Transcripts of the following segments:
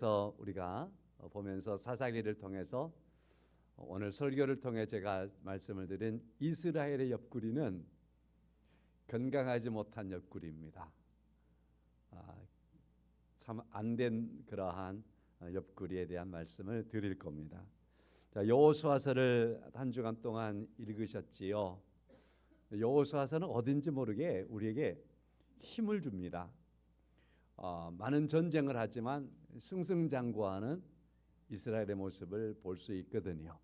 그래서 우리가 보면서 사사기를 통해서 오늘 설교를 통해 제가 말씀을 드린 이스라엘의 옆구리는 건강하지 못한 옆구리입니다. 참 안 된 그러한 옆구리에 대한 말씀을 드릴 겁니다. 자, 여호수아서를 한 주간 동안 읽으셨지요. 여호수아서는 어딘지 모르게 우리에게 힘을 줍니다. 많은 전쟁을 하지만 승승장구하는 이스라엘의 모습을 볼 수 있거든요.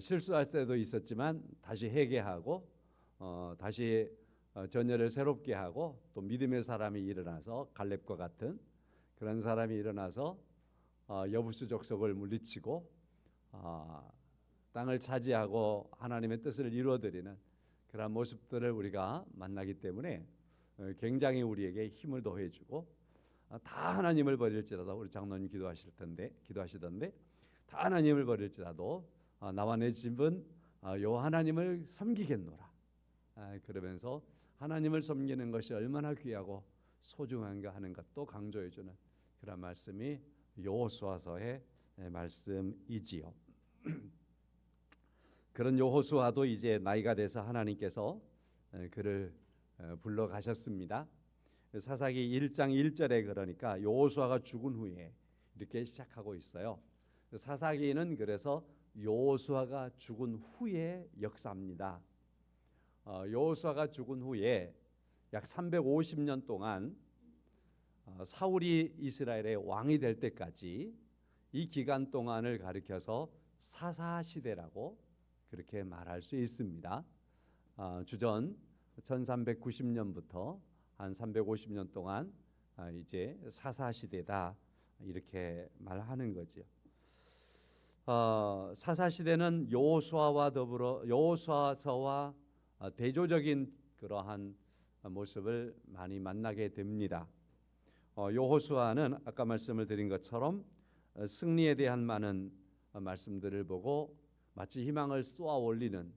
실수할 때도 있었지만 다시 회개하고 다시 전열을 새롭게 하고 또 믿음의 사람이 일어나서 갈렙과 같은 그런 사람이 일어나서 여부수 족속을 물리치고 땅을 차지하고 하나님의 뜻을 이루어드리는 그런 모습들을 우리가 만나기 때문에 굉장히 우리에게 힘을 더해주고 다 하나님을 버릴지라도 우리 장로님 기도하시던데 다 하나님을 버릴지라도 나와 내 집은 요 하나님을 섬기겠노라. 그러면서 하나님을 섬기는 것이 얼마나 귀하고 소중한가 하는 것도 강조해주는 그런 말씀이 여호수아서의 말씀이지요. 그런 여호수아도 이제 나이가 돼서 하나님께서 그를 불러가셨습니다. 사사기 1장 1절에 그러니까 여호수아가 죽은 후에 이렇게 시작하고 있어요. 사사기는 그래서 여호수아가 죽은 후의 역사입니다. 여호수아가 죽은 후에 약 350년 동안 사울이 이스라엘의 왕이 될 때까지 이 기간 동안을 가리켜서 사사시대라고 그렇게 말할 수 있습니다. 주전 1390년부터 한 350년 동안 이제 사사시대다 이렇게 말하는 거죠. 사사시대는 여호수아와 더불어 여호수아서와 대조적인 그러한 모습을 많이 만나게 됩니다. 여호수아는 아까 말씀을 드린 것처럼 승리에 대한 많은 말씀들을 보고 마치 희망을 쏘아 올리는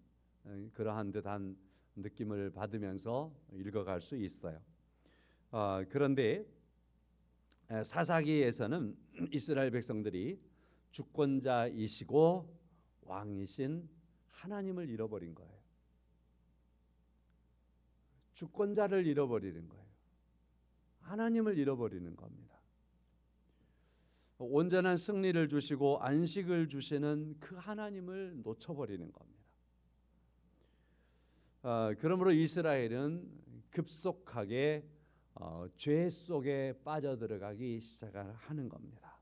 그러한 듯한 느낌을 받으면서 읽어갈 수 있어요. 그런데 사사기에서는 이스라엘 백성들이 주권자이시고 왕이신 하나님을 잃어버린 거예요. 주권자를 잃어버리는 거예요. 하나님을 잃어버리는 겁니다. 온전한 승리를 주시고 안식을 주시는 그 하나님을 놓쳐버리는 겁니다. 그러므로 이스라엘은 급속하게 죄 속에 빠져들어가기 시작하는 겁니다.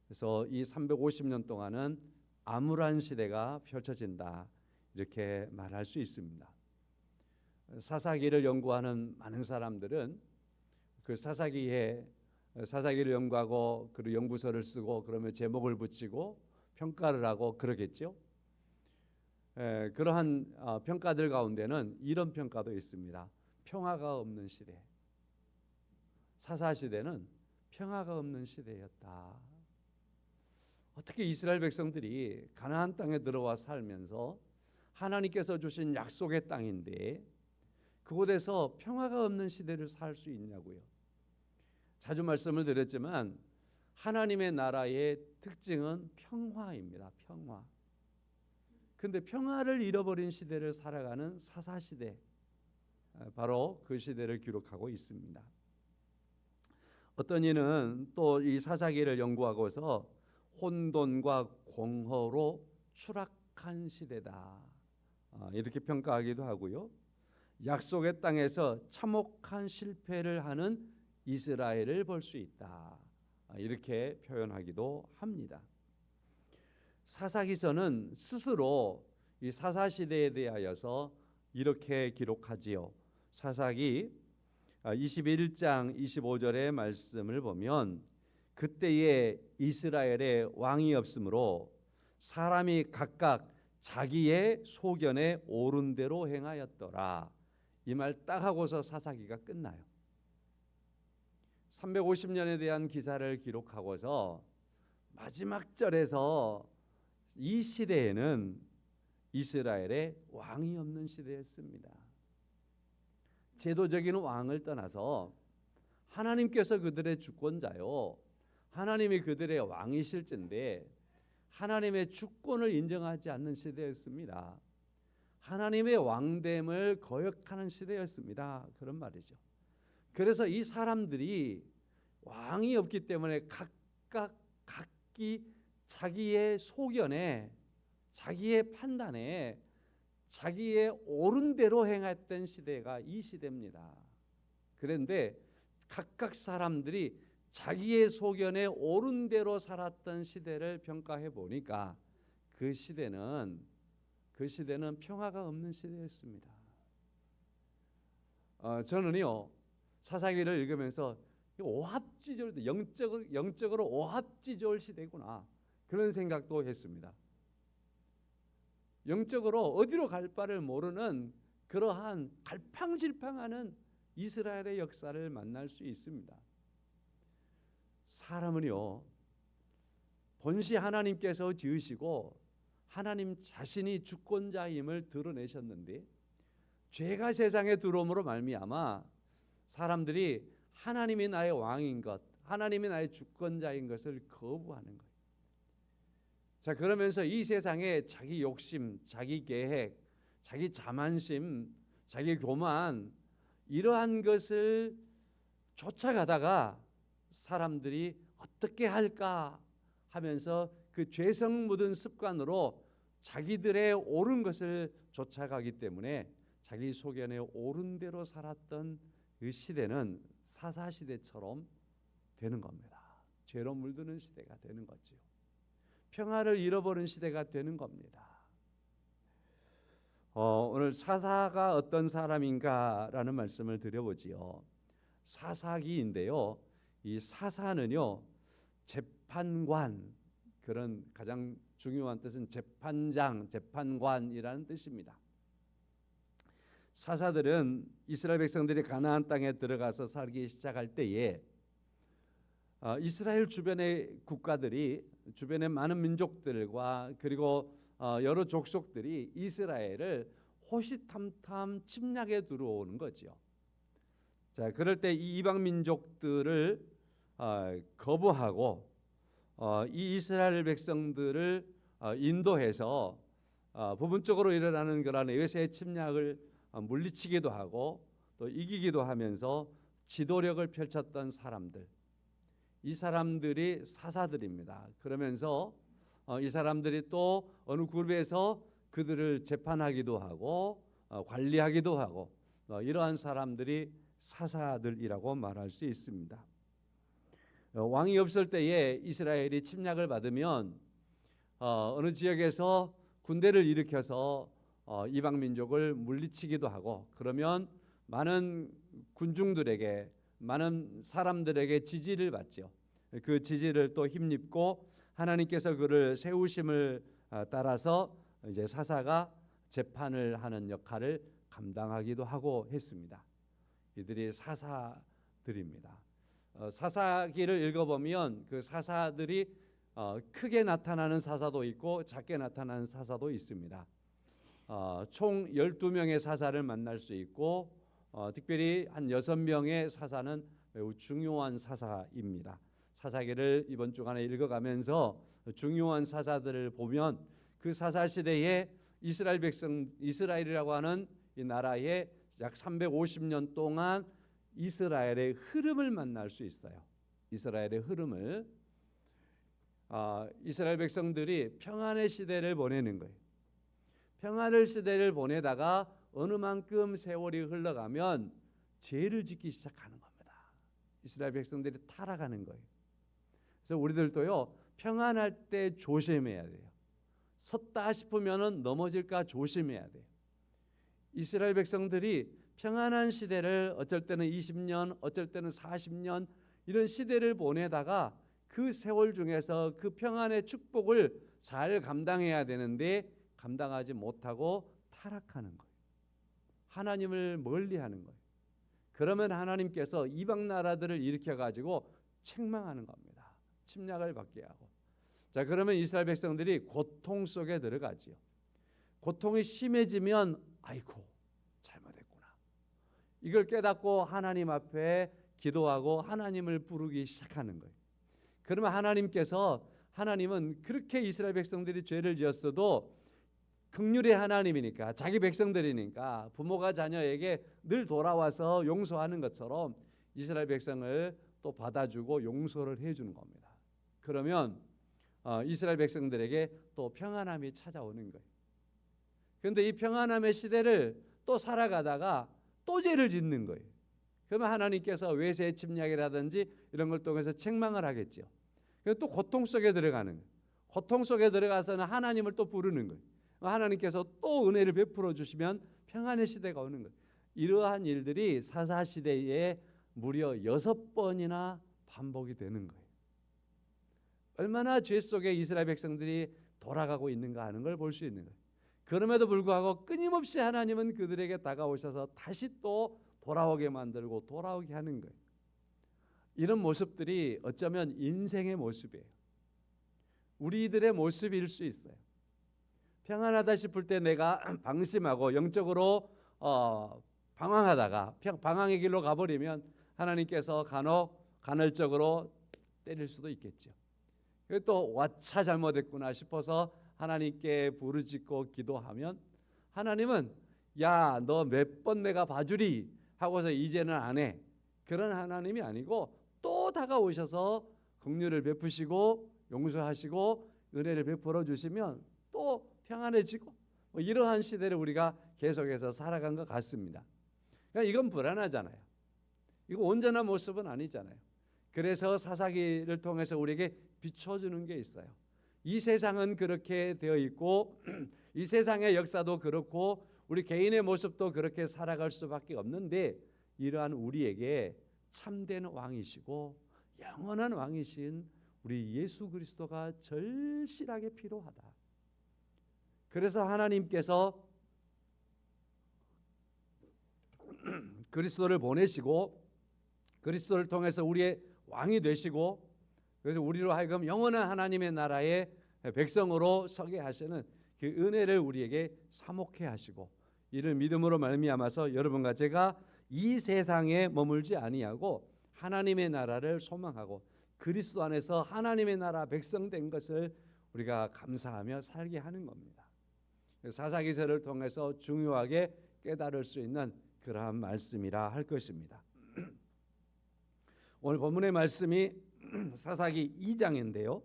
그래서 이 350년 동안은 암울한 시대가 펼쳐진다 이렇게 말할 수 있습니다. 사사기를 연구하는 많은 사람들은 그 사사기를 연구하고 그 연구서를 쓰고 그러면 제목을 붙이고 평가를 하고 그러겠죠. 그러한 평가들 가운데는 이런 평가도 있습니다. 평화가 없는 시대. 사사시대는 평화가 없는 시대였다. 어떻게 이스라엘 백성들이 가나안 땅에 들어와 살면서 하나님께서 주신 약속의 땅인데 그곳에서 평화가 없는 시대를 살 수 있냐고요. 자주 말씀을 드렸지만 하나님의 나라의 특징은 평화입니다. 평화. 근데 평화를 잃어버린 시대를 살아가는 사사시대, 바로 그 시대를 기록하고 있습니다. 어떤 이는 또 이 사사기를 연구하고서 혼돈과 공허로 추락한 시대다 이렇게 평가하기도 하고요. 약속의 땅에서 참혹한 실패를 하는 이스라엘을 볼 수 있다 이렇게 표현하기도 합니다. 사사기서는 스스로 이 사사시대에 대하여서 이렇게 기록하지요. 사사기 21장 25절의 말씀을 보면 그때에 이스라엘에 왕이 없으므로 사람이 각각 자기의 소견에 옳은 대로 행하였더라. 이 말 딱 하고서 사사기가 끝나요. 350년에 대한 기사를 기록하고서 마지막 절에서 이 시대에는 이스라엘에 왕이 없는 시대였습니다. 제도적인 왕을 떠나서 하나님께서 그들의 주권자요 하나님이 그들의 왕이실진데 하나님의 주권을 인정하지 않는 시대였습니다. 하나님의 왕됨을 거역하는 시대였습니다. 그런 말이죠. 그래서 이 사람들이 왕이 없기 때문에 각기 자기의 소견에, 자기의 판단에, 자기의 옳은 대로 행했던 시대가 이 시대입니다. 그런데 각각 사람들이 자기의 소견에 옳은 대로 살았던 시대를 평가해 보니까 그 시대는 평화가 없는 시대였습니다. 저는요 사사기를 읽으면서 오합지졸, 영적으로 오합지졸 시대구나 그런 생각도 했습니다. 영적으로 어디로 갈 바를 모르는 그러한 갈팡질팡하는 이스라엘의 역사를 만날 수 있습니다. 사람은요 본시 하나님께서 지으시고 하나님 자신이 주권자임을 드러내셨는데 죄가 세상에 들어옴으로 말미암아 사람들이 하나님이 나의 왕인 것, 하나님이 나의 주권자인 것을 거부하는 거예요. 자, 그러면서 이 세상에 자기 욕심, 자기 계획, 자기 자만심, 자기 교만 이러한 것을 쫓아가다가 사람들이 어떻게 할까 하면서 그 죄성 묻은 습관으로 자기들의 옳은 것을 쫓아가기 때문에 자기 소견에 옳은 대로 살았던 그 시대는 사사시대처럼 되는 겁니다. 죄로 물드는 시대가 되는 거죠. 평화를 잃어버린 시대가 되는 겁니다. 오늘 사사가 어떤 사람인가라는 말씀을 드려보지요. 사사기인데요. 이 사사는요 재판관, 그런 가장 중요한 뜻은 재판장, 재판관이라는 뜻입니다. 사사들은 이스라엘 백성들이 가나안 땅에 들어가서 살기 시작할 때에 이스라엘 주변의 국가들이, 주변의 많은 민족들과 그리고 여러 족속들이 이스라엘을 호시탐탐 침략에 들어오는 거죠. 자, 그럴 때 이 이방 민족들을 거부하고 이 이스라엘 백성들을 인도해서 부분적으로 일어나는 그런 외세 침략을 물리치기도 하고 또 이기기도 하면서 지도력을 펼쳤던 사람들, 이 사람들이 사사들입니다. 그러면서 이 사람들이 또 어느 그룹에서 그들을 재판하기도 하고 관리하기도 하고 이러한 사람들이 사사들이라고 말할 수 있습니다. 왕이 없을 때에 이스라엘이 침략을 받으면 어느 지역에서 군대를 일으켜서 이방 민족을 물리치기도 하고, 그러면 많은 군중들에게, 많은 사람들에게 지지를 받죠. 그 지지를 또 힘입고 하나님께서 그를 세우심을 따라서 이제 사사가 재판을 하는 역할을 감당하기도 하고 했습니다. 이들이 사사들입니다. 사사기를 읽어보면 그 사사들이 크게 나타나는 사사도 있고 작게 나타나는 사사도 있습니다. 총 12명의 사사를 만날 수 있고 특별히 한 6명의 사사는 매우 중요한 사사입니다. 사사기를 이번 주간에 읽어가면서 중요한 사사들을 보면 그 사사 시대에 이스라엘 백성, 이스라엘이라고 하는 이 나라에 약 350년 동안 이스라엘의 흐름을 만날 수 있어요. 이스라엘의 흐름을 이스라엘 백성들이 평안의 시대를 보내는 거예요. 평안의 시대를 보내다가 어느 만큼 세월이 흘러가면 죄를 짓기 시작하는 겁니다. 이스라엘 백성들이 타락하는 거예요. 그래서 우리들도요 평안할 때 조심해야 돼요. 섰다 싶으면은 넘어질까 조심해야 돼요. 이스라엘 백성들이 평안한 시대를 어쩔 때는 20년, 어쩔 때는 40년 이런 시대를 보내다가 그 세월 중에서 그 평안의 축복을 잘 감당해야 되는데 감당하지 못하고 타락하는 거예요. 하나님을 멀리하는 거예요. 그러면 하나님께서 이방 나라들을 일으켜 가지고 책망하는 겁니다. 침략을 받게 하고. 자, 그러면 이스라엘 백성들이 고통 속에 들어가지요. 고통이 심해지면 아이고 잘못했구나. 이걸 깨닫고 하나님 앞에 기도하고 하나님을 부르기 시작하는 거예요. 그러면 하나님은 그렇게 이스라엘 백성들이 죄를 지었어도 긍휼의 하나님이니까, 자기 백성들이니까 부모가 자녀에게 늘 돌아와서 용서하는 것처럼 이스라엘 백성을 또 받아주고 용서를 해주는 겁니다. 그러면 이스라엘 백성들에게 또 평안함이 찾아오는 거예요. 그런데 이 평안함의 시대를 또 살아가다가 또 죄를 짓는 거예요. 그러면 하나님께서 외세 침략이라든지 이런 걸 통해서 책망을 하겠죠. 그래서 또 고통 속에 들어가는 거예요. 고통 속에 들어가서는 하나님을 또 부르는 거예요. 하나님께서 또 은혜를 베풀어 주시면 평안의 시대가 오는 거예요. 이러한 일들이 사사시대에 무려 6번이나 반복이 되는 거예요. 얼마나 죄 속에 이스라엘 백성들이 돌아가고 있는가 하는 걸 볼 수 있는 거예요. 그럼에도 불구하고 끊임없이 하나님은 그들에게 다가오셔서 다시 또 돌아오게 만들고 돌아오게 하는 거예요. 이런 모습들이 어쩌면 인생의 모습이에요. 우리들의 모습일 수 있어요. 평안하다 싶을 때 내가 방심하고 영적으로 방황하다가 방황의 길로 가버리면 하나님께서 간헐적으로 때릴 수도 있겠죠. 또 와차 잘못했구나 싶어서 하나님께 부르짖고 기도하면 하나님은 야, 너 몇 번 내가 봐주리 하고서 이제는 안 해. 그런 하나님이 아니고 또 다가오셔서 긍휼을 베푸시고 용서하시고 은혜를 베풀어 주시면 또 평안해지고 이러한 시대를 우리가 계속해서 살아간 것 같습니다. 그러니까 이건 불안하잖아요. 이거 온전한 모습은 아니잖아요. 그래서 사사기를 통해서 우리에게 비춰주는 게 있어요. 이 세상은 그렇게 되어 있고 이 세상의 역사도 그렇고 우리 개인의 모습도 그렇게 살아갈 수밖에 없는데 이러한 우리에게 참된 왕이시고 영원한 왕이신 우리 예수 그리스도가 절실하게 필요하다. 그래서 하나님께서 그리스도를 보내시고 그리스도를 통해서 우리의 왕이 되시고 그래서 우리로 하여금 영원한 하나님의 나라의 백성으로 서게 하시는 그 은혜를 우리에게 사목해 하시고 이를 믿음으로 말미암아서 여러분과 제가 이 세상에 머물지 아니하고 하나님의 나라를 소망하고 그리스도 안에서 하나님의 나라 백성 된 것을 우리가 감사하며 살게 하는 겁니다. 사사기서를 통해서 중요하게 깨달을 수 있는 그러한 말씀이라 할 것입니다. 오늘 본문의 말씀이 사사기 2장인데요.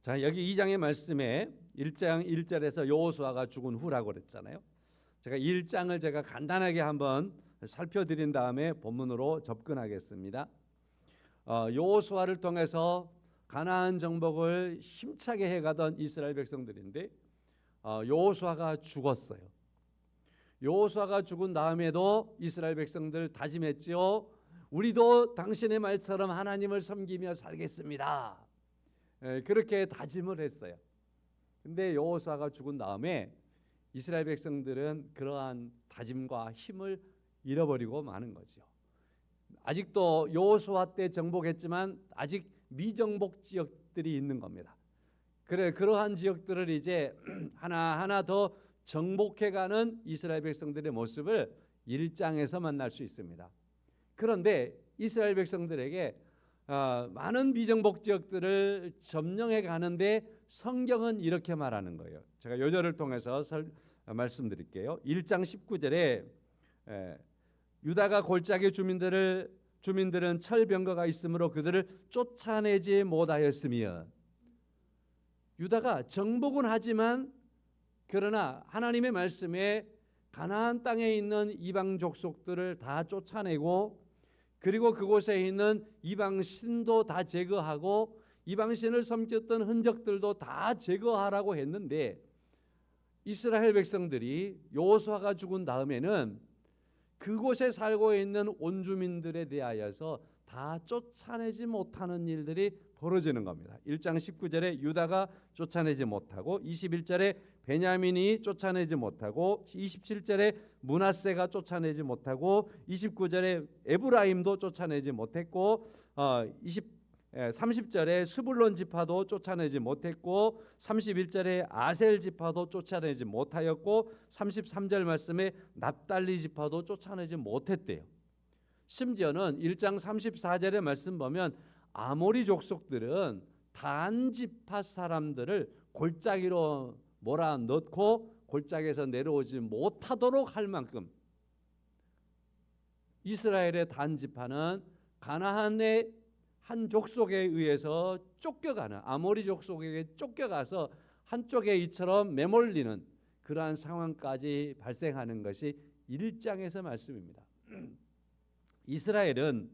자, 여기 2장의 말씀에 1장 1절에서 여호수아가 죽은 후라고 그랬잖아요. 제가 1장을 제가 간단하게 한번 살펴드린 다음에 본문으로 접근하겠습니다. 여호수아를 통해서 가나안 정복을 힘차게 해가던 이스라엘 백성들인데 여호수아가 죽었어요. 여호수아가 죽은 다음에도 이스라엘 백성들 다짐했지요. 우리도 당신의 말처럼 하나님을 섬기며 살겠습니다. 그렇게 다짐을 했어요. 근데 여호수아가 죽은 다음에 이스라엘 백성들은 그러한 다짐과 힘을 잃어버리고 마는 거죠. 아직도 여호수아 때 정복했지만 아직 미정복 지역들이 있는 겁니다. 그러한 지역들을 이제 하나하나 더 정복해가는 이스라엘 백성들의 모습을 1장에서 만날 수 있습니다. 그런데 이스라엘 백성들에게 많은 미정복 지역들을 점령해 가는데 성경은 이렇게 말하는 거예요. 제가 요절을 통해서 말씀드릴게요. 1장 19절에 유다가 골짜기 주민들은 철병거가 있으므로 그들을 쫓아내지 못하였으며 유다가 정복은 하지만 그러나 하나님의 말씀에 가나안 땅에 있는 이방 족속들을 다 쫓아내고 그리고 그곳에 있는 이방 신도 다 제거하고 이방 신을 섬겼던 흔적들도 다 제거하라고 했는데 이스라엘 백성들이 여호수아가 죽은 다음에는 그곳에 살고 있는 온주민들에 대하여서 다 쫓아내지 못하는 일들이 벌어지는 겁니다. 1장 19절에 유다가 쫓아내지 못하고 21절에 베냐민이 쫓아내지 못하고 27절에 므낫세가 쫓아내지 못하고 29절에 에브라임도 쫓아내지 못했고 30절에 스불론 지파도 쫓아내지 못했고 31절에 아셀 지파도 쫓아내지 못하였고 33절 말씀에 납달리 지파도 쫓아내지 못했대요. 심지어는 1장 34절의 말씀 보면 아모리 족속들은 단 지파 사람들을 골짜기로 몰아넣고 골짜기에서 내려오지 못하도록 할 만큼 이스라엘의 단 지파는 가나안의 한 족속에 의해서 쫓겨가는, 아모리 족속에게 쫓겨가서 한쪽에 이처럼 매몰리는 그러한 상황까지 발생하는 것이 1장에서 말씀입니다. 이스라엘은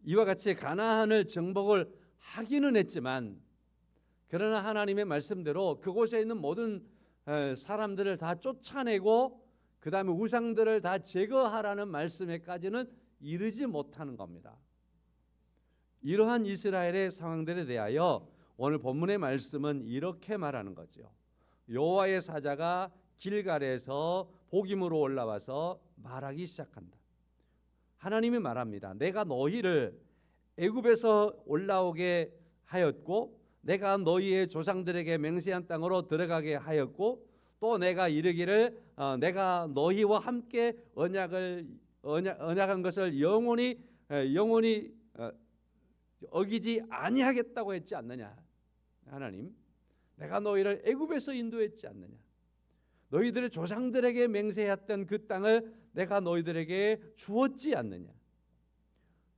이와 같이 가나안을 정복을 하기는 했지만, 그러나 하나님의 말씀대로 그곳에 있는 모든 사람들을 다 쫓아내고 그 다음에 우상들을 다 제거하라는 말씀에까지는 이르지 못하는 겁니다. 이러한 이스라엘의 상황들에 대하여 오늘 본문의 말씀은 이렇게 말하는 거죠. 여호와의 사자가 길갈에서 복임으로 올라와서 말하기 시작한다. 하나님이 말합니다. 내가 너희를 애굽에서 올라오게 하였고 내가 너희의 조상들에게 맹세한 땅으로 들어가게 하였고 또 내가 이르기를 내가 너희와 함께 언약한 것을 영원히 어기지 아니하겠다고 했지 않느냐. 하나님, 내가 너희를 애굽에서 인도했지 않느냐. 너희들의 조상들에게 맹세했던 그 땅을 내가 너희들에게 주었지 않느냐.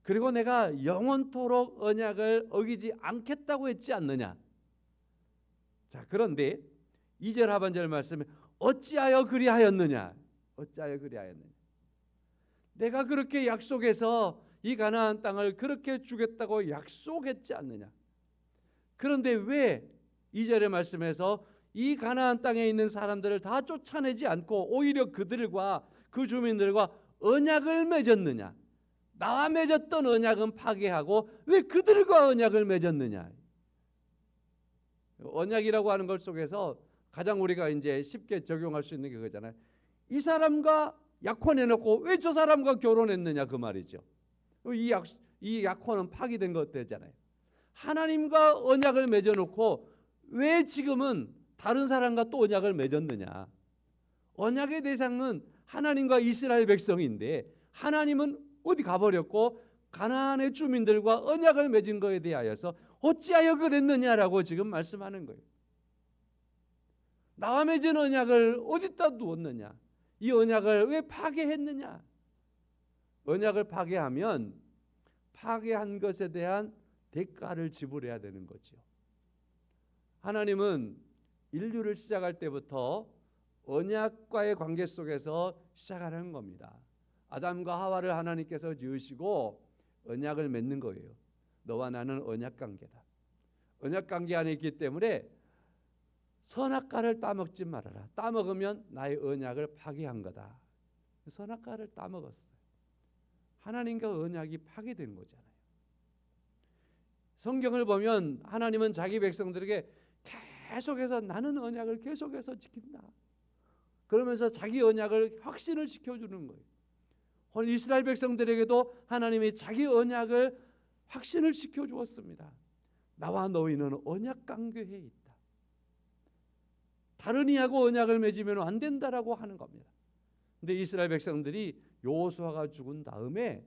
그리고 내가 영원토록 언약을 어기지 않겠다고 했지 않느냐. 자, 그런데 2절 하반절 말씀에 어찌하여 그리하였느냐. 어찌하여 그리하였느냐. 내가 그렇게 약속해서 이 가나안 땅을 그렇게 주겠다고 약속했지 않느냐. 그런데 왜 2절의 말씀에서 이 가나안 땅에 있는 사람들을 다 쫓아내지 않고 오히려 그들과 그 주민들과 언약을 맺었느냐. 나와 맺었던 언약은 파괴하고 왜 그들과 언약을 맺었느냐. 언약이라고 하는 것 속에서 가장 우리가 이제 쉽게 적용할 수 있는 게 그거잖아요. 이 사람과 약혼해놓고 왜 저 사람과 결혼했느냐 그 말이죠. 이 약혼은 파기된 것 되잖아요. 하나님과 언약을 맺어놓고 왜 지금은 다른 사람과 또 언약을 맺었느냐. 언약의 대상은 하나님과 이스라엘 백성인데 하나님은 어디 가버렸고 가나안의 주민들과 언약을 맺은 것에 대하여서 어찌하여 그랬느냐라고 지금 말씀하는 거예요. 나와 맺은 언약을 어디다 두었느냐. 이 언약을 왜 파괴했느냐. 언약을 파괴하면 파괴한 것에 대한 대가를 지불해야 되는 거죠. 하나님은 인류를 시작할 때부터 언약과의 관계 속에서 시작하는 겁니다. 아담과 하와를 하나님께서 지으시고 언약을 맺는 거예요. 너와 나는 언약 관계다. 언약 관계 안에 있기 때문에 선악과를 따먹지 말아라. 따먹으면 나의 언약을 파괴한 거다. 선악과를 따먹었어요. 하나님과 언약이 파괴된 거잖아요. 성경을 보면 하나님은 자기 백성들에게 계속해서 나는 언약을 계속해서 지킨다. 그러면서 자기 언약을 확신을 시켜주는 거예요. 오늘 이스라엘 백성들에게도 하나님이 자기 언약을 확신을 시켜주었습니다. 나와 너희는 언약 관계에 있다. 다른 이하고 언약을 맺으면 안 된다라고 하는 겁니다. 근데 이스라엘 백성들이 여호수아가 죽은 다음에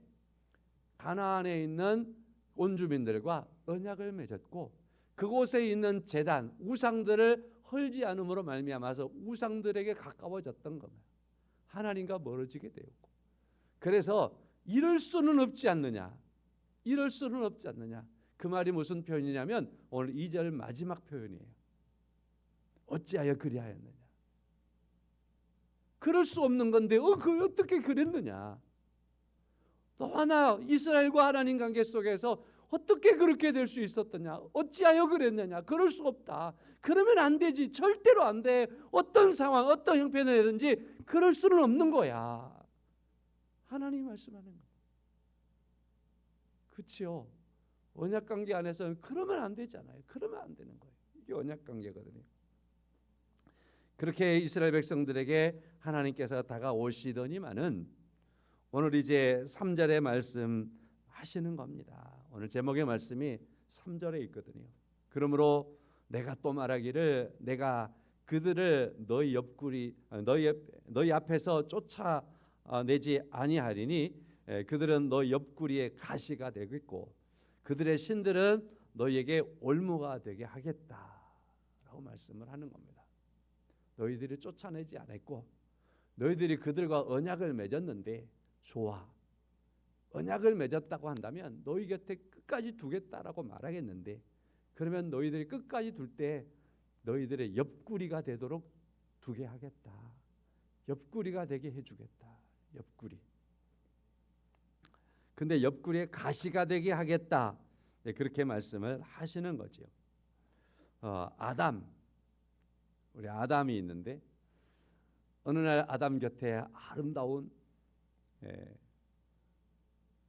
가나안에 있는 온주민들과 언약을 맺었고 그곳에 있는 제단, 우상들을 헐지 않음으로 말미암아서 우상들에게 가까워졌던 겁니다. 하나님과 멀어지게 되었고 그래서 이럴 수는 없지 않느냐. 이럴 수는 없지 않느냐. 그 말이 무슨 표현이냐면 오늘 2절 마지막 표현이에요. 어찌하여 그리하였느냐. 그럴 수 없는 건데 그 어떻게 그랬느냐. 너와 나 이스라엘과 하나님 관계 속에서 어떻게 그렇게 될 수 있었느냐. 어찌하여 그랬느냐. 그럴 수 없다. 그러면 안 되지. 절대로 안 돼. 어떤 상황 어떤 형편이든지 그럴 수는 없는 거야. 하나님이 말씀하는 거예요. 그렇지요. 언약 관계 안에서는 그러면 안 되잖아요. 그러면 안 되는 거예요. 이게 언약 관계거든요. 그렇게 이스라엘 백성들에게 하나님께서 다가오시더니만은 오늘 이제 3절의 말씀 하시는 겁니다. 오늘 제목의 말씀이 3절에 있거든요. 그러므로 내가 또 말하기를 내가 그들을 너희 앞에서 쫓아내지 아니하리니 그들은 너 옆구리에 가시가 되겠고 그들의 신들은 너희에게 올무가 되게 하겠다라고 말씀을 하는 겁니다. 너희들이 쫓아내지 않았고 너희들이 그들과 언약을 맺었는데 좋아. 언약을 맺었다고 한다면 너희 곁에 끝까지 두겠다라고 말하겠는데 그러면 너희들이 끝까지 둘 때 너희들의 옆구리가 되도록 두게 하겠다. 옆구리가 되게 해주겠다. 옆구리. 근데 옆구리에 가시가 되게 하겠다. 그렇게 말씀을 하시는 거죠. 우리 아담이 있는데 어느 날 아담 곁에 아름다운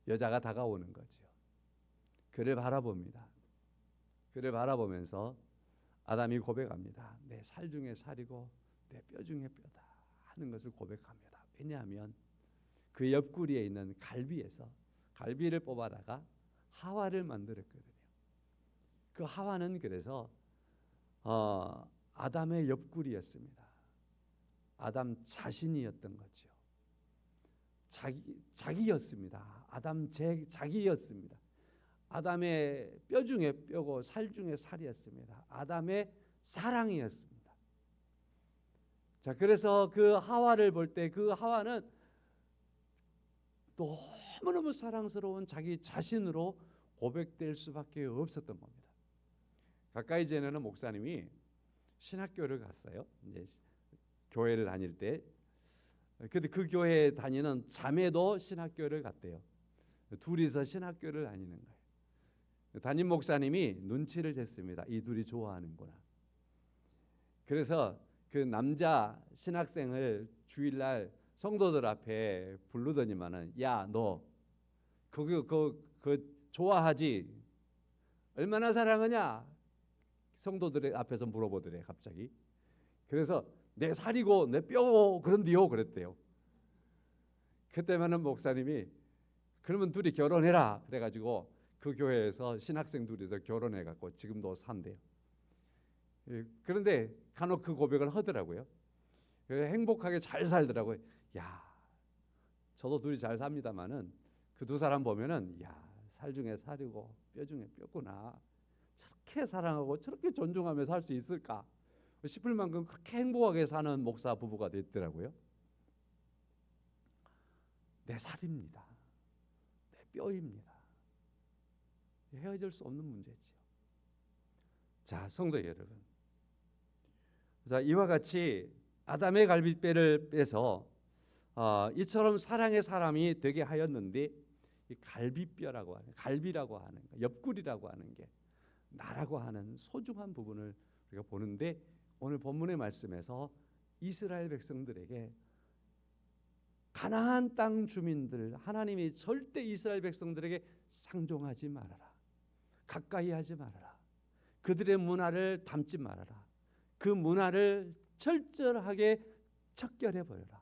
여자가 다가오는 거죠. 그를 바라봅니다. 그를 바라보면서 아담이 고백합니다. 내 살 중에 살이고 내 뼈 중에 뼈다 하는 것을 고백합니다. 왜냐하면 그 옆구리에 있는 갈비에서 갈비를 뽑아다가 하와를 만들었거든요. 그 하와는 그래서 아담의 옆구리였습니다. 아담 자신이었던 거죠. 자기였습니다. 아담 자기였습니다. 아담의 뼈 중에 뼈고 살 중에 살이었습니다. 아담의 사랑이었습니다. 자, 그래서 그 하와를 볼 때 그 하와는 너무너무 사랑스러운 자기 자신으로 고백될 수밖에 없었던 겁니다. 가까이 지내는 목사님이 신학교를 갔어요. 이제 교회를 다닐 때. 근데 그 교회에 다니는 자매도 신학교를 갔대요. 둘이서 신학교를 다니는 거예요. 담임 목사님이 눈치를 챘습니다. 이 둘이 좋아하는구나. 그래서 그 남자 신학생을 주일날 성도들 앞에 부르더니만은 야, 너 그거 좋아하지? 얼마나 사랑하냐? 성도들 앞에서 물어보더래 갑자기. 그래서 내 살이고 내 뼈고 그런디요 그랬대요. 그때만은 목사님이 그러면 둘이 결혼해라 그래가지고 그 교회에서 신학생 둘이서 결혼해갖고 지금도 산대요. 그런데 간혹 그 고백을 하더라고요. 행복하게 잘 살더라고요. 야, 저도 둘이 잘 삽니다만은 그 두 사람 보면은 야, 살 중에 살이고 뼈 중에 뼈구나. 저렇게 사랑하고 저렇게 존중하며 살 수 있을까 싶을 만큼 그렇게 행복하게 사는 목사 부부가 됐더라고요. 내 살입니다. 내 뼈입니다. 헤어질 수 없는 문제지요. 자, 성도 여러분. 자, 이와 같이 아담의 갈비뼈를 빼서 이처럼 사랑의 사람이 되게 하였는데 이 갈비뼈라고 하는 갈비라고 하는 옆구리라고 하는 게 나라고 하는 소중한 부분을 우리가 보는데 오늘 본문의 말씀에서 이스라엘 백성들에게 가나안 땅 주민들 하나님이 절대 이스라엘 백성들에게 상종하지 말아라. 가까이 하지 말아라. 그들의 문화를 담지 말아라. 그 문화를 철저하게 척결해 버려라.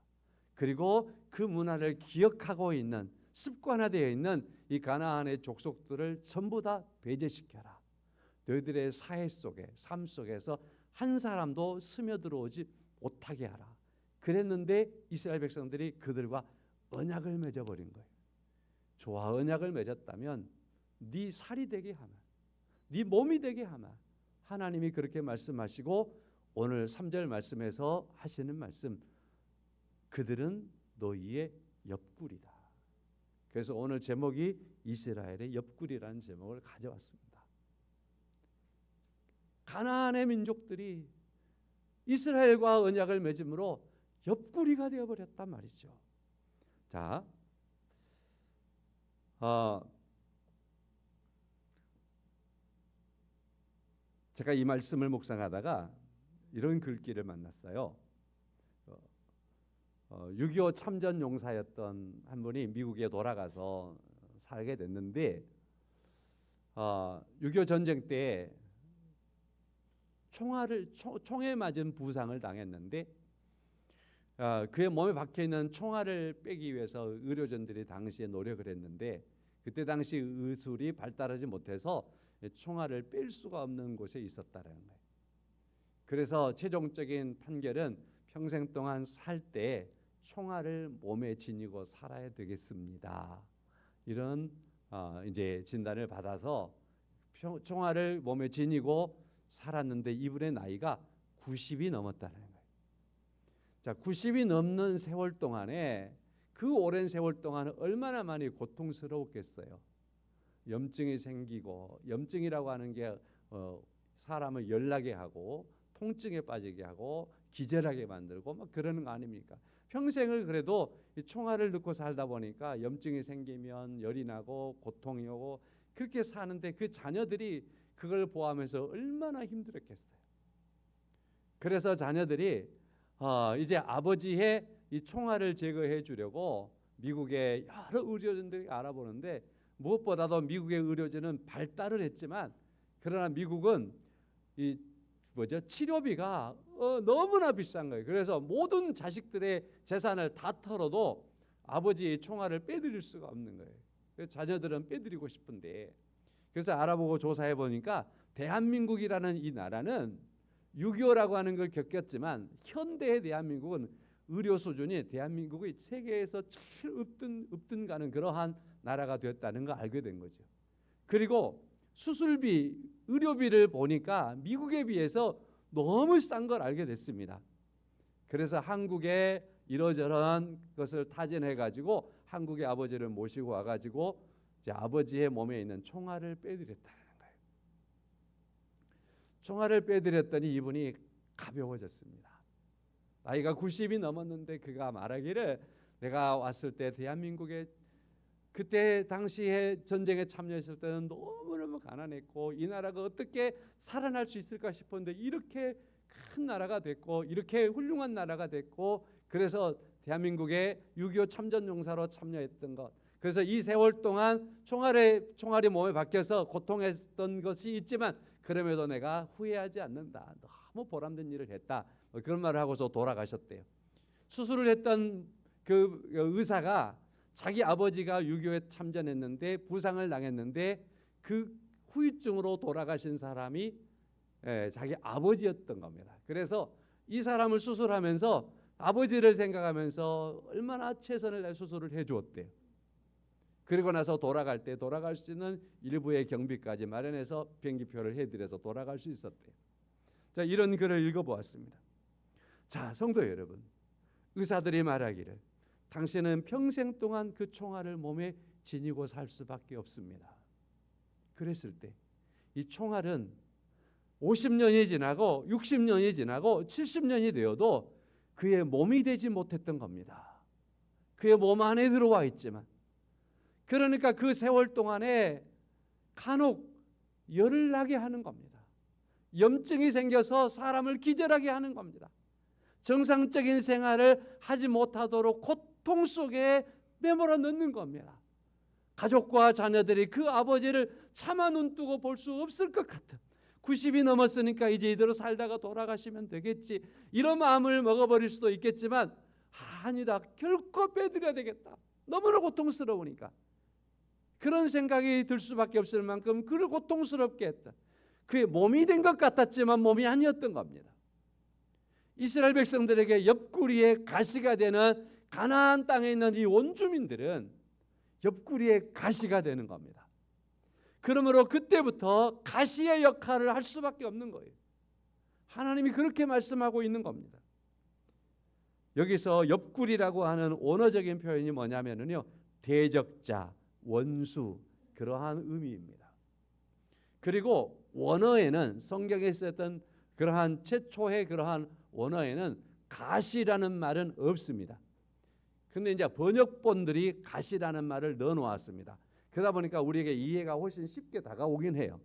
그리고 그 문화를 기억하고 있는 습관화되어 있는 이 가나안의 족속들을 전부 다 배제시켜라. 너희들의 사회 속에 삶 속에서 한 사람도 스며들어오지 못하게 하라. 그랬는데 이스라엘 백성들이 그들과 언약을 맺어버린 거예요. 좋아, 언약을 맺었다면 네 살이 되게 하마, 네 몸이 되게 하마. 하나님이 그렇게 말씀하시고 오늘 3절 말씀에서 하시는 말씀, 그들은 너희의 옆구리다. 그래서 오늘 제목이 이스라엘의 옆구리라는 제목을 가져왔습니다. 가나안의 민족들이 이스라엘과 언약을 맺음으로 옆구리가 되어버렸단 말이죠. 자, 제가 이 말씀을 묵상하다가 이런 글귀를 만났어요. 6.25 참전 용사였던 한 분이 미국에 돌아가서 살게 됐는데 6.25 전쟁 때 총에 맞은 부상을 당했는데 그의 몸에 박혀 있는 총알을 빼기 위해서 의료진들이 당시에 노력을 했는데 그때 당시 의술이 발달하지 못해서 총알을 뺄 수가 없는 곳에 있었다는 거예요. 그래서 최종적인 판결은 평생 동안 살 때 총알을 몸에 지니고 살아야 되겠습니다. 이런 이제 진단을 받아서 총알을 몸에 지니고 살았는데 이분의 나이가 90이 넘었다는 거예요. 자, 90이 넘는 세월 동안에 그 오랜 세월 동안 얼마나 많이 고통스러웠겠어요. 염증이 생기고, 염증이라고 하는 게 사람을 열나게 하고 통증에 빠지게 하고 기절하게 만들고 막 그러는 거 아닙니까? 평생을 그래도 이 총알을 넣고 살다 보니까 염증이 생기면 열이 나고 고통이 오고 그렇게 사는데 그 자녀들이 그걸 보아하면서 얼마나 힘들었겠어요. 그래서 자녀들이 이제 아버지의 이 총알을 제거해 주려고 미국의 여러 의료진들이 알아보는데, 무엇보다도 미국의 의료진은 발달을 했지만 그러나 미국은 이 치료비가 너무나 비싼 거예요. 그래서 모든 자식들의 재산을 다 털어도 아버지의 총알을 빼드릴 수가 없는 거예요. 그래서 자녀들은 빼드리고 싶은데, 그래서 알아보고 조사해 보니까 대한민국이라는 이 나라는 6.25라고 하는 걸 겪었지만 현대의 대한민국은 의료 수준이 대한민국이 세계에서 제일 up등가는 그러한 나라가 되었다는 걸 알게 된 거죠. 그리고 수술비, 의료비를 보니까 미국에 비해서 너무 싼 걸 알게 됐습니다. 그래서 한국에 이러저러한 것을 타진해 가지고 한국의 아버지를 모시고 와 가지고 이제 아버지의 몸에 있는 총알을 빼드렸다는 거예요. 총알을 빼드렸더니 이분이 가벼워졌습니다. 나이가 90이 넘었는데 그가 말하기를, 내가 왔을 때 대한민국에 그때 당시에 전쟁에 참여했을 때는 너무너무 가난했고 이 나라가 어떻게 살아날 수 있을까 싶었는데 이렇게 큰 나라가 됐고 이렇게 훌륭한 나라가 됐고, 그래서 대한민국의 6.25 참전용사로 참여했던 것, 그래서 이 세월 동안 총알이 몸에 박혀서 고통했던 것이 있지만 그럼에도 내가 후회하지 않는다, 너무 보람된 일을 했다, 그런 말을 하고서 돌아가셨대요. 수술을 했던 그 의사가 자기 아버지가 6.25에 참전했는데 부상을 당했는데 그 후유증으로 돌아가신 사람이 자기 아버지였던 겁니다. 그래서 이 사람을 수술하면서 아버지를 생각하면서 얼마나 최선을 다해 수술을 해주었대요. 그리고 나서 돌아갈 때 돌아갈 수 있는 일부의 경비까지 마련해서 비행기표를 해드려서 돌아갈 수 있었대요. 자, 이런 글을 읽어보았습니다. 자, 성도 여러분, 의사들이 말하기를 당신은 평생 동안 그 총알을 몸에 지니고 살 수밖에 없습니다. 그랬을 때 이 총알은 50년이 지나고 60년이 지나고 70년이 되어도 그의 몸이 되지 못했던 겁니다. 그의 몸 안에 들어와 있지만, 그러니까 그 세월 동안에 간혹 열을 나게 하는 겁니다. 염증이 생겨서 사람을 기절하게 하는 겁니다. 정상적인 생활을 하지 못하도록 고통 속에 내몰아 넣는 겁니다. 가족과 자녀들이 그 아버지를 차마 눈뜨고 볼 수 없을 것 같은, 90이 넘었으니까 이제 이대로 살다가 돌아가시면 되겠지, 이런 마음을 먹어버릴 수도 있겠지만 아니다, 결코 빼드려야 되겠다, 너무나 고통스러우니까 그런 생각이 들 수밖에 없을 만큼 그를 고통스럽게 했다. 그의 몸이 된 것 같았지만 몸이 아니었던 겁니다. 이스라엘 백성들에게 옆구리에 가시가 되는 가나안 땅에 있는 이 원주민들은 옆구리에 가시가 되는 겁니다. 그러므로 그때부터 가시의 역할을 할 수밖에 없는 거예요. 하나님이 그렇게 말씀하고 있는 겁니다. 여기서 옆구리라고 하는 원어적인 표현이 뭐냐면요, 대적자, 원수, 그러한 의미입니다. 그리고 원어에는, 성경에 쓰였던 그러한 최초의 그러한 원어에는 가시라는 말은 없습니다. 근데 이제 번역본들이 가시라는 말을 넣어 놓았습니다. 그러다 보니까 우리에게 이해가 훨씬 쉽게 다가오긴 해요.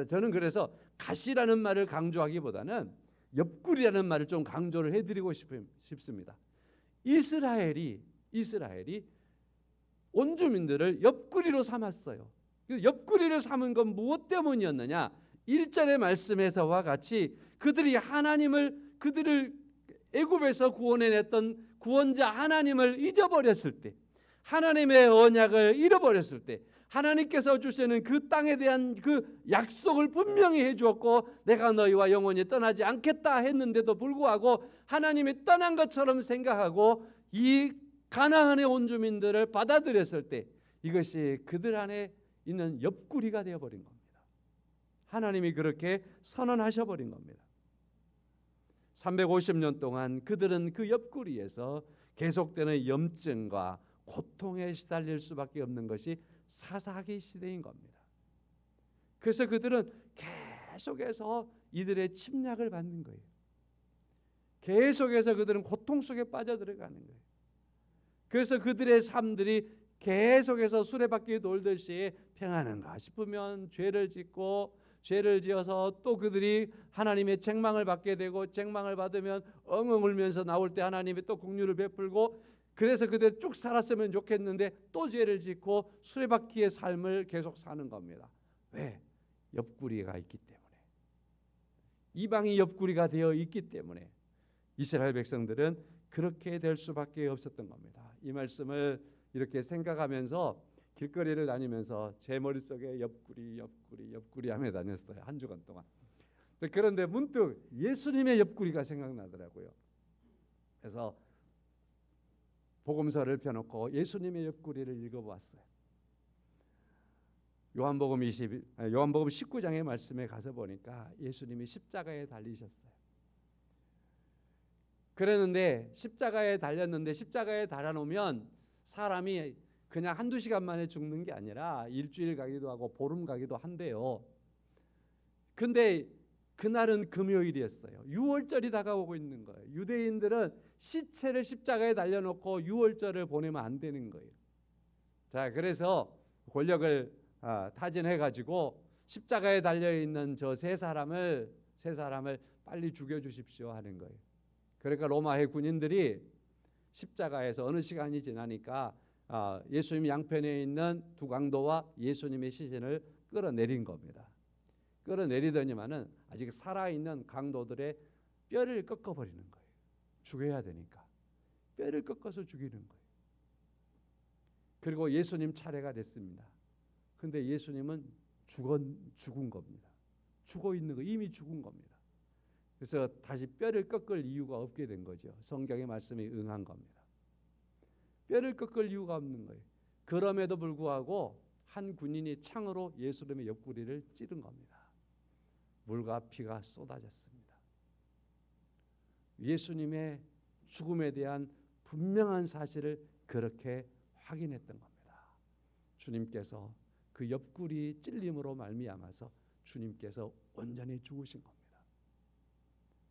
저는 그래서 가시라는 말을 강조하기보다는 옆구리라는 말을 좀 강조를 해드리고 싶습니다. 이스라엘이 원주민들을 옆구리로 삼았어요. 옆구리를 삼은 건 무엇 때문이었느냐? 1절의 말씀에서와 같이 그들이 그들을 애굽에서 구원해냈던 구원자 하나님을 잊어버렸을 때, 하나님의 언약을 잃어버렸을 때, 하나님께서 주시는 그 땅에 대한 그 약속을 분명히 해주었고 내가 너희와 영원히 떠나지 않겠다 했는데도 불구하고 하나님이 떠난 것처럼 생각하고 이 가나안의 원주민들을 받아들였을 때, 이것이 그들 안에 있는 옆구리가 되어버린 겁니다. 하나님이 그렇게 선언하셔버린 겁니다. 350년 동안 그들은 그 옆구리에서 계속되는 염증과 고통에 시달릴 수밖에 없는 것이 사사기 시대인 겁니다. 그래서 그들은 계속해서 이들의 침략을 받는 거예요. 계속해서 그들은 고통 속에 빠져들어가는 거예요. 그래서 그들의 삶들이 계속해서 수레바퀴 돌듯이 평안한가 싶으면 죄를 짓고, 죄를 지어서 또 그들이 하나님의 책망을 받게 되고, 책망을 받으면 엉엉 울면서 나올 때 하나님이 또 긍휼을 베풀고, 그래서 그들 쭉 살았으면 좋겠는데 또 죄를 짓고 수레바퀴의 삶을 계속 사는 겁니다. 왜? 옆구리가 있기 때문에. 이방이 옆구리가 되어 있기 때문에 이스라엘 백성들은 그렇게 될 수밖에 없었던 겁니다. 이 말씀을 이렇게 생각하면서 길거리를 다니면서 제 머릿속에 옆구리 하며 다녔어요. 한 주간 동안. 그런데 문득 예수님의 옆구리가 생각나더라고요. 그래서 복음서를 펴놓고 예수님의 옆구리를 읽어보았어요. 요한복음 19장의 말씀에 가서 보니까 예수님이 십자가에 달리셨어요. 그랬는데 십자가에 달렸는데, 십자가에 달아놓으면 사람이 그냥 한두 시간 만에 죽는 게 아니라 일주일 가기도 하고 보름 가기도 한대요. 근데 그날은 금요일이었어요. 유월절이 다가오고 있는 거예요. 유대인들은 시체를 십자가에 달려놓고 유월절을 보내면 안 되는 거예요. 자, 그래서 권력을 타진해가지고 십자가에 달려있는 저 세 사람을 빨리 죽여주십시오 하는 거예요. 그러니까 로마의 군인들이 십자가에서 어느 시간이 지나니까 예수님 양편에 있는 두 강도와 예수님의 시신을 끌어내린 겁니다. 끌어내리더니만은 아직 살아있는 강도들의 뼈를 꺾어버리는 거예요. 죽여야 되니까 뼈를 꺾어서 죽이는 거예요. 그리고 예수님 차례가 됐습니다. 근데 예수님은 죽은 겁니다. 죽어 있는 거, 이미 죽은 겁니다. 그래서 다시 뼈를 꺾을 이유가 없게 된 거죠. 성경의 말씀이 응한 겁니다. 뼈를 꺾을 이유가 없는 거예요. 그럼에도 불구하고 한 군인이 창으로 예수님의 옆구리를 찌른 겁니다. 물과 피가 쏟아졌습니다. 예수님의 죽음에 대한 분명한 사실을 그렇게 확인했던 겁니다. 주님께서 그 옆구리 찔림으로 말미암아서 주님께서 온전히 죽으신 겁니다.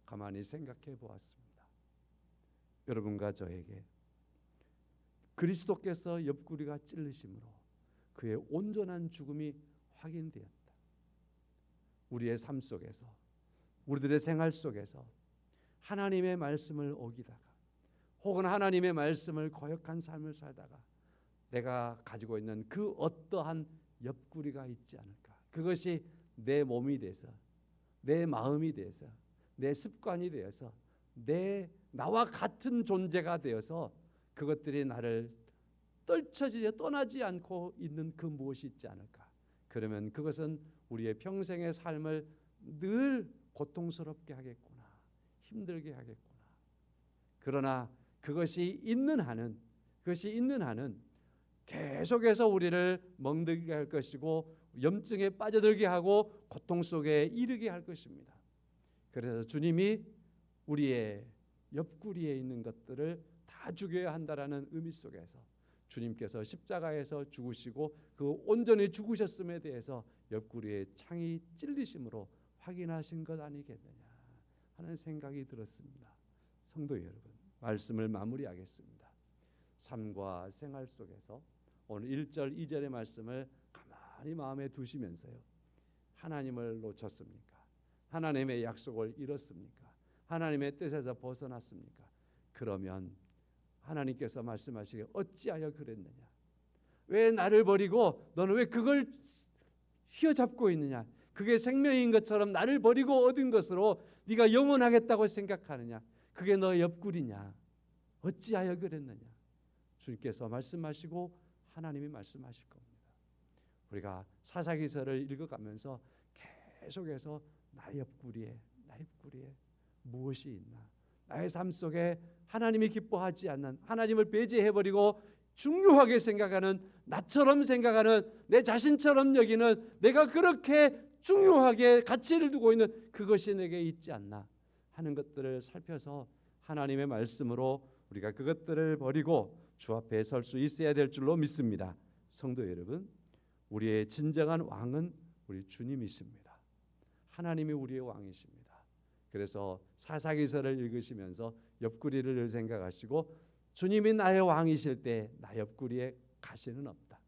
가만히 생각해 보았습니다. 여러분과 저에게 그리스도께서 옆구리가 찔리심으로 그의 온전한 죽음이 확인되었다. 우리의 삶 속에서, 우리들의 생활 속에서 하나님의 말씀을 어기다가 혹은 하나님의 말씀을 거역한 삶을 살다가 내가 가지고 있는 그 어떠한 옆구리가 있지 않을까. 그것이 내 몸이 돼서, 내 마음이 돼서, 내 습관이 되어서, 나와 같은 존재가 되어서 그것들이 나를 떠나지 않고 있는 그 무엇이 있지 않을까. 그러면 그것은 우리의 평생의 삶을 늘 고통스럽게 하겠구나, 힘들게 하겠구나. 그러나 그것이 있는 한은 계속해서 우리를 멍들게 할 것이고 염증에 빠져들게 하고 고통 속에 이르게 할 것입니다. 그래서 주님이 우리의 옆구리에 있는 것들을 다 죽여야 한다라는 의미 속에서 주님께서 십자가에서 죽으시고 그 온전히 죽으셨음에 대해서 옆구리에 창이 찔리심으로 확인하신 것 아니겠느냐 하는 생각이 들었습니다. 성도 여러분, 말씀을 마무리하겠습니다. 삶과 생활 속에서 오늘 1절 2절의 말씀을 가만히 마음에 두시면서요. 하나님을 놓쳤습니까? 하나님의 약속을 잃었습니까? 하나님의 뜻에서 벗어났습니까? 그러면 하나님께서 말씀하시기에 어찌하여 그랬느냐? 왜 나를 버리고 너는 왜 그걸 휘어잡고 있느냐? 그게 생명인 것처럼 나를 버리고 얻은 것으로 네가 영원하겠다고 생각하느냐? 그게 너의 옆구리냐? 어찌하여 그랬느냐? 주님께서 말씀하시고 하나님이 말씀하실 겁니다. 우리가 사사기서를 읽어가면서 계속해서 나의 옆구리에 무엇이 있나? 나의 삶 속에 하나님이 기뻐하지 않는, 하나님을 배제해버리고 중요하게 생각하는, 나처럼 생각하는, 내 자신처럼 여기는, 내가 그렇게 중요하게 가치를 두고 있는 그것이 내게 있지 않나 하는 것들을 살펴서 하나님의 말씀으로 우리가 그것들을 버리고 주 앞에 설 수 있어야 될 줄로 믿습니다. 성도 여러분, 우리의 진정한 왕은 우리 주님이십니다. 하나님이 우리의 왕이십니다. 그래서 사사기서를 읽으시면서 옆구리를 생각하시고 주님이 나의 왕이실 때 나 옆구리에 가시는 없다.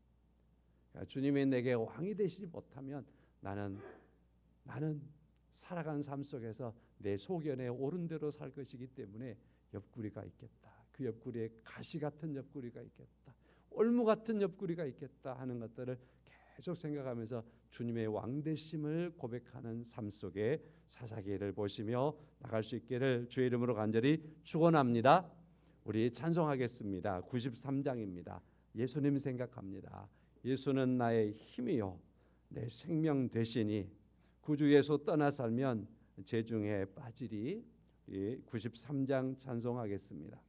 그러니까 주님이 내게 왕이 되시지 못하면 나는 살아가는 삶 속에서 내 소견에 옳은 대로 살 것이기 때문에 옆구리가 있겠다. 그 옆구리에 가시 같은 옆구리가 있겠다. 올무 같은 옆구리가 있겠다 하는 것들을 계속 생각하면서 주님의 왕되심을 고백하는 삶 속에 사사기를 보시며 나갈 수 있기를 주의 이름으로 간절히 축원합니다. 우리 찬송하겠습니다. 93장입니다. 예수님 생각합니다. 예수는 나의 힘이요 내 생명 되시니 구주 예수 떠나 살면 재중에 빠지리. 93장 찬송하겠습니다.